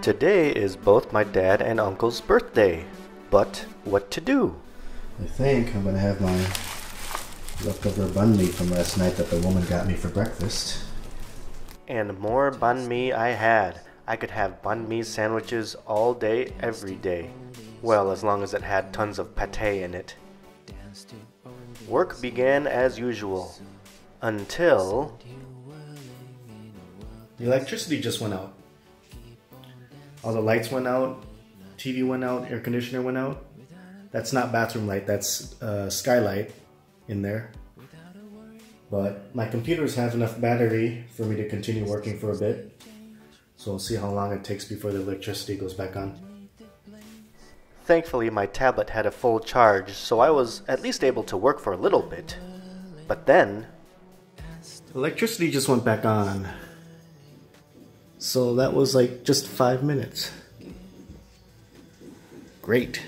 Today is both my dad and uncle's birthday, but what to do? I think I'm gonna have my leftover banh mi from last night that the woman got me for breakfast. And more banh mi I had. I could have banh mi sandwiches all day, every day. Well, as long as it had tons of pate in it. Work began as usual. Until... the electricity just went out. All the lights went out, TV went out, air conditioner went out. That's not bathroom light, that's skylight in there. But my computers have enough battery for me to continue working for a bit. So we'll see how long it takes before the electricity goes back on. Thankfully, my tablet had a full charge, so I was at least able to work for a little bit. But then... electricity just went back on. So that was like just 5 minutes. Great.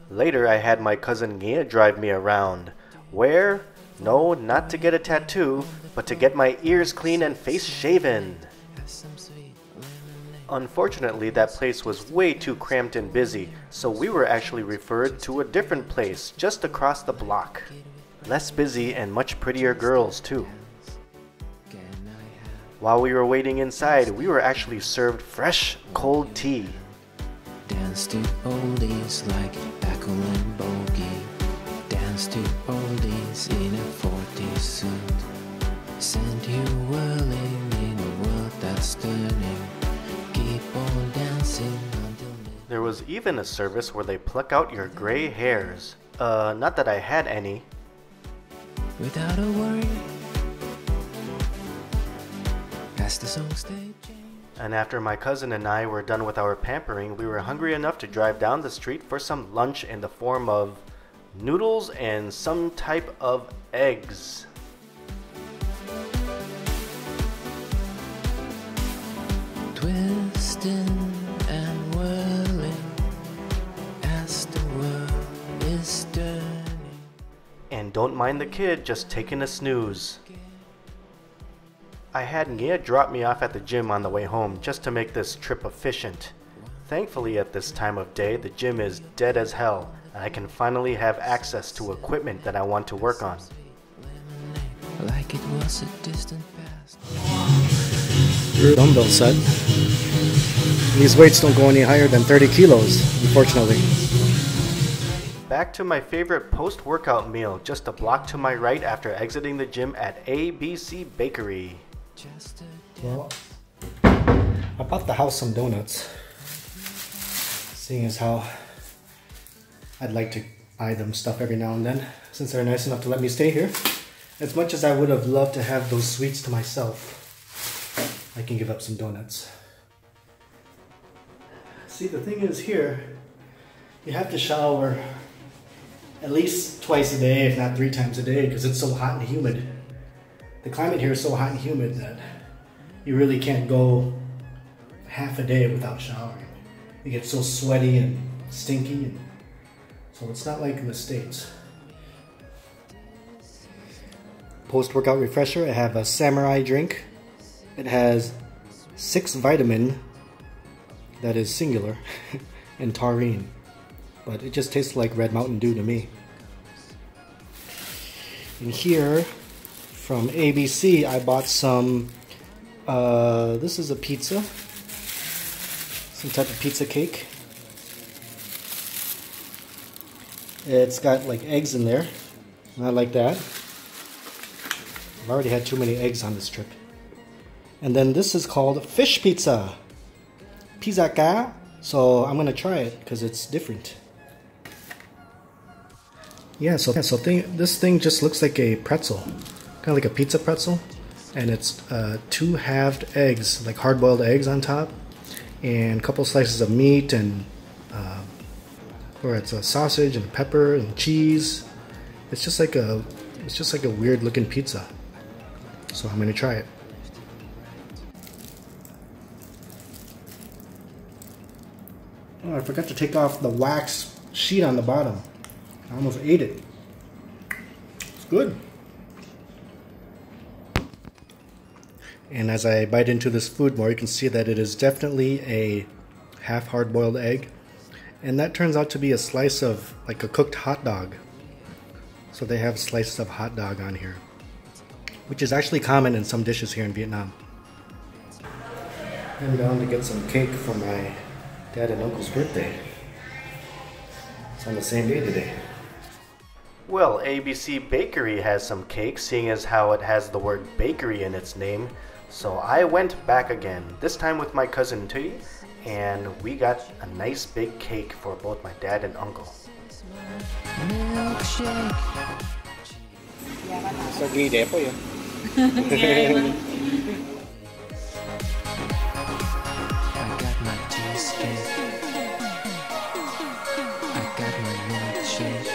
Later, I had my cousin Nguyen drive me around. Where? No, not to get a tattoo, but to get my ears clean and face shaven. Unfortunately, that place was way too cramped and busy, so we were actually referred to a different place just across the block. Less busy and much prettier girls, too. While we were waiting inside, we were actually served fresh, cold tea. Dance to oldies like Backle and Bogey. Dance to oldies in a 40s suit. Send you whirling in a world that's turning. Keep on dancing until... There was even a service where they pluck out your gray hairs. Not that I had any. Without a worry. As the song stage. And after my cousin and I were done with our pampering, we were hungry enough to drive down the street for some lunch in the form of noodles and some type of eggs. Twisting and whirling as the world is turning. And don't mind the kid just taking a snooze. I had Nguyen drop me off at the gym on the way home just to make this trip efficient. Thankfully, at this time of day, the gym is dead as hell, and I can finally have access to equipment that I want to work on. Like it was a distant past. Dumbbell set. These weights don't go any higher than 30 kilos, unfortunately. Back to my favorite post-workout meal, just a block to my right after exiting the gym at ABC Bakery. Well, I bought the house some donuts, seeing as how I'd like to buy them stuff every now and then, since they're nice enough to let me stay here. As much as I would have loved to have those sweets to myself, I can give up some donuts. See, the thing is here, you have to shower at least twice a day, if not 3 times a day, because it's so hot and humid. The climate here is so hot and humid that you really can't go half a day without showering. You get so sweaty and stinky, and so it's not like in the States. Post-workout refresher, I have a samurai drink. It has 6 vitamin, that is singular, and taurine. But it just tastes like Red Mountain Dew to me. And here, from ABC, I bought some, this is a pizza. Some type of pizza cake. It's got like eggs in there. And I like that. I've already had too many eggs on this trip. And then this is called fish pizza. Pizza ka. So I'm gonna try it because it's different. Yeah, so this thing just looks like a pretzel, kind of like a pizza pretzel, and it's 2 halved eggs, like hard-boiled eggs on top, and a couple slices of meat, and or it's a sausage and pepper and cheese. It's just like a weird-looking pizza. So I'm gonna try it. Oh, I forgot to take off the wax sheet on the bottom. I almost ate it. It's good. And as I bite into this food more, you can see that it is definitely a half hard-boiled egg. And that turns out to be a slice of like a cooked hot dog. So they have slices of hot dog on here, which is actually common in some dishes here in Vietnam. I'm down to get some cake for my dad and uncle's birthday. It's on the same day today. Well, ABC Bakery has some cake, seeing as how it has the word bakery in its name. So I went back again, this time with my cousin Thuy, and we got a nice big cake for both my dad and uncle. Sao ghi đẹp quá vậy? I got my cheesecake. I got my milkshake.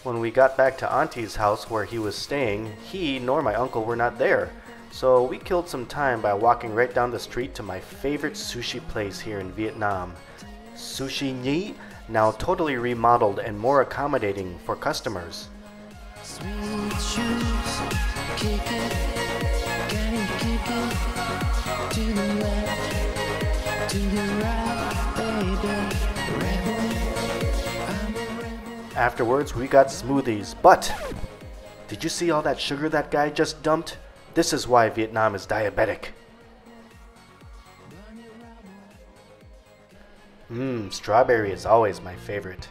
When we got back to Auntie's house where he was staying, he nor my uncle were not there. So we killed some time by walking right down the street to my favorite sushi place here in Vietnam. Sushi Nhi, now totally remodeled and more accommodating for customers. Sweet shoes, kick it, can you kick it? To the left, to the right, baby, rebel. I'm a rebel. Afterwards, we got smoothies, but did you see all that sugar that guy just dumped? This is why Vietnam is diabetic. Strawberry is always my favorite.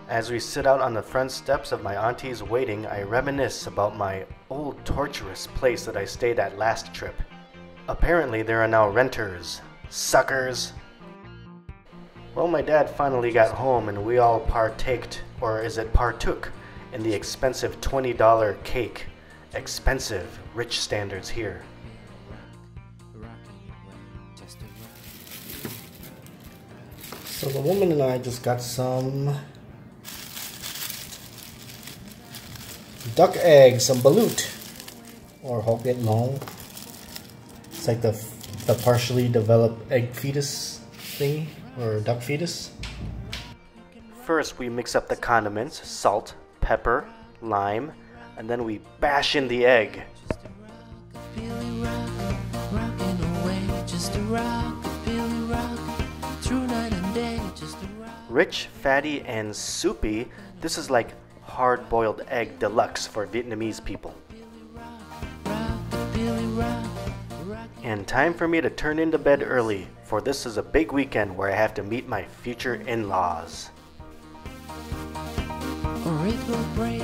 As we sit out on the front steps of my auntie's waiting, I reminisce about my old torturous place that I stayed at last trip. Apparently there are now renters. Suckers. Well, my dad finally got home and we all partaked, or is it partook, in the expensive $20 cake. Expensive, rich standards here. So the woman and I just got some duck eggs, some balut, or Vit Lon. It's like the partially developed egg fetus thingy, or duck fetus. First we mix up the condiments, salt, pepper, lime, and then we bash in the egg. Billy rock, rocking away, just a rock, Billy rock, through night and day, just a rock. Rich, fatty, and soupy, this is like hard-boiled egg deluxe for Vietnamese people. And time for me to turn into bed early, for this is a big weekend where I have to meet my future in-laws. Or it will break.